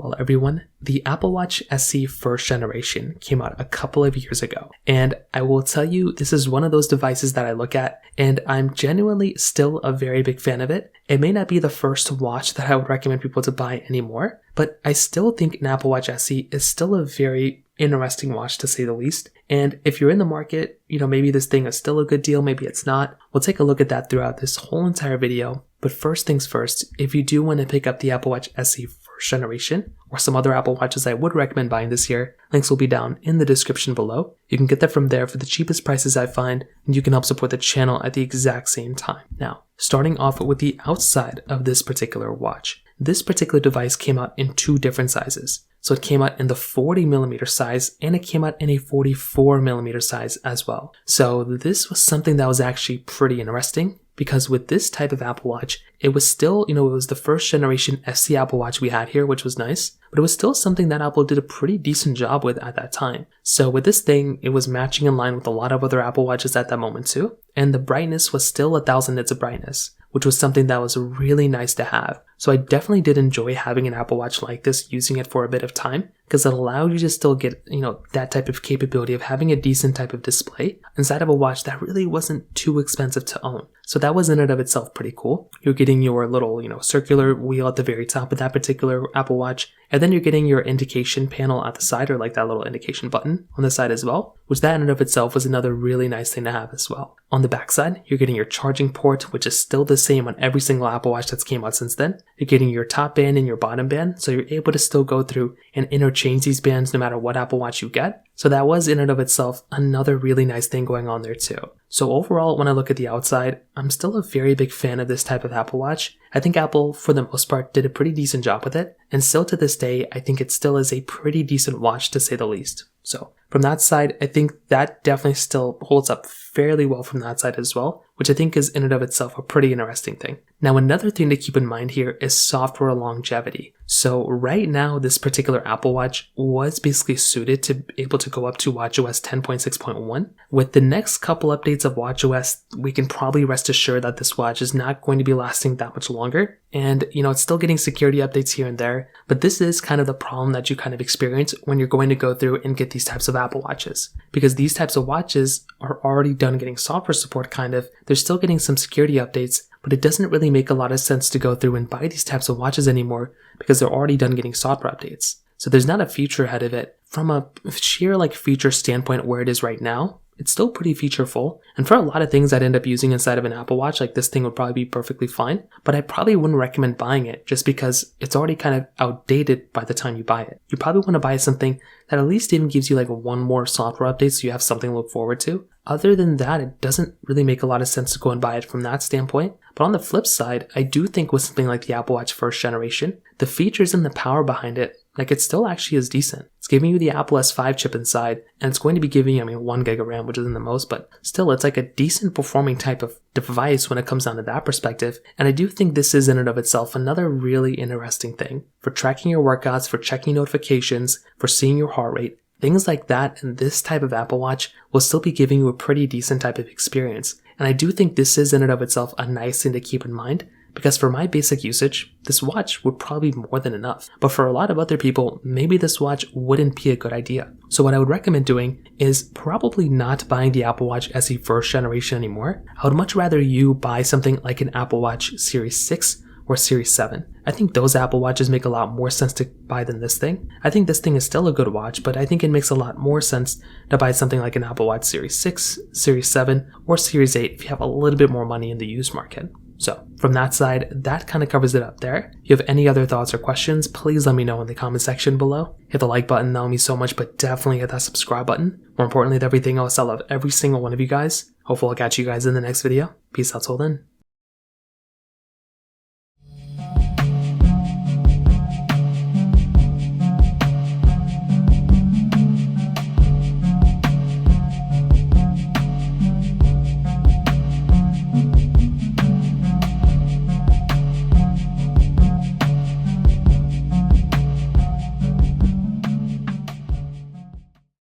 well, everyone. The Apple Watch SE first generation came out a couple of years ago, and I will tell you, this is one of those devices that I look at, and I'm genuinely still a very big fan of it. It may not be the first watch that I would recommend people to buy anymore, but I still think an Apple Watch SE is still a very interesting watch to say the least. And if you're in the market, maybe this thing is still a good deal, maybe it's not. We'll take a look at that throughout this whole entire video. But first things first, if you do want to pick up the Apple Watch SE first generation, or some other Apple Watches I would recommend buying this year, links will be down in the description below. You can get that from there for the cheapest prices I find, and you can help support the channel at the exact same time. Now, starting off with the outside of this particular watch. This particular device came out in two different sizes. So it came out in the 40mm size, and it came out in a 44mm size as well. So this was something that was actually pretty interesting, because with this type of Apple Watch, it was still, it was the first generation SE Apple Watch we had here, which was nice, but it was still something that Apple did a pretty decent job with at that time. So with this thing, it was matching in line with a lot of other Apple Watches at that moment too, and the brightness was still 1000 nits of brightness, which was something that was really nice to have. So I definitely did enjoy having an Apple Watch like this, using it for a bit of time, because it allowed you to still get, that type of capability of having a decent type of display inside of a watch that really wasn't too expensive to own. So that was in and of itself pretty cool. You're getting your little, circular wheel at the very top of that particular Apple Watch, and then you're getting your indication panel at the side, or like that little indication button on the side as well, which that in and of itself was another really nice thing to have as well. On the back side, you're getting your charging port, which is still the same on every single Apple Watch that's came out since then. You're getting your top band and your bottom band, so you're able to still go through and interchange these bands no matter what Apple Watch you get. So that was in and of itself another really nice thing going on there too. So overall, when I look at the outside, I'm still a very big fan of this type of Apple Watch. I think Apple, for the most part, did a pretty decent job with it. And still to this day, I think it still is a pretty decent watch to say the least. So from that side, I think that definitely still holds up fairly well from that side as well, which I think is in and of itself a pretty interesting thing. Now, another thing to keep in mind here is software longevity. So right now, this particular Apple Watch was basically suited to be able to go up to watchOS 10.6.1. With the next couple updates of watchOS, we can probably rest assured that this watch is not going to be lasting that much longer. And, it's still getting security updates here and there, but this is kind of the problem that you kind of experience when you're going to go through and get these types of Apple Watches. Because these types of watches are already done getting software support they're still getting some security updates, but it doesn't really make a lot of sense to go through and buy these types of watches anymore because they're already done getting software updates. So there's not a feature ahead of it. From a sheer feature standpoint where it is right now, it's still pretty featureful, and for a lot of things I'd end up using inside of an Apple Watch, this thing would probably be perfectly fine, but I probably wouldn't recommend buying it just because it's already kind of outdated by the time you buy it. You probably want to buy something that at least even gives you one more software update so you have something to look forward to. Other than that, it doesn't really make a lot of sense to go and buy it from that standpoint. But on the flip side, I do think with something like the Apple Watch first generation, the features and the power behind it, it still actually is decent. It's giving you the Apple S5 chip inside, and it's going to be giving you, 1 gig of RAM, which isn't the most, but still, it's a decent performing type of device when it comes down to that perspective. And I do think this is in and of itself another really interesting thing for tracking your workouts, for checking notifications, for seeing your heart rate. Things like that, and this type of Apple Watch will still be giving you a pretty decent type of experience. And I do think this is in and of itself a nice thing to keep in mind, because for my basic usage, this watch would probably be more than enough. But for a lot of other people, maybe this watch wouldn't be a good idea. So what I would recommend doing is probably not buying the Apple Watch SE first generation anymore. I would much rather you buy something like an Apple Watch Series 6 or Series 7. I think those Apple Watches make a lot more sense to buy than this thing. I think this thing is still a good watch, but I think it makes a lot more sense to buy something like an Apple Watch Series 6, Series 7, or Series 8 if you have a little bit more money in the used market. So from that side, that kind of covers it up there. If you have any other thoughts or questions, please let me know in the comment section below. Hit the like button, that would mean so much, but definitely hit that subscribe button. More importantly than everything else, I love every single one of you guys. Hopefully I'll catch you guys in the next video. Peace out till then.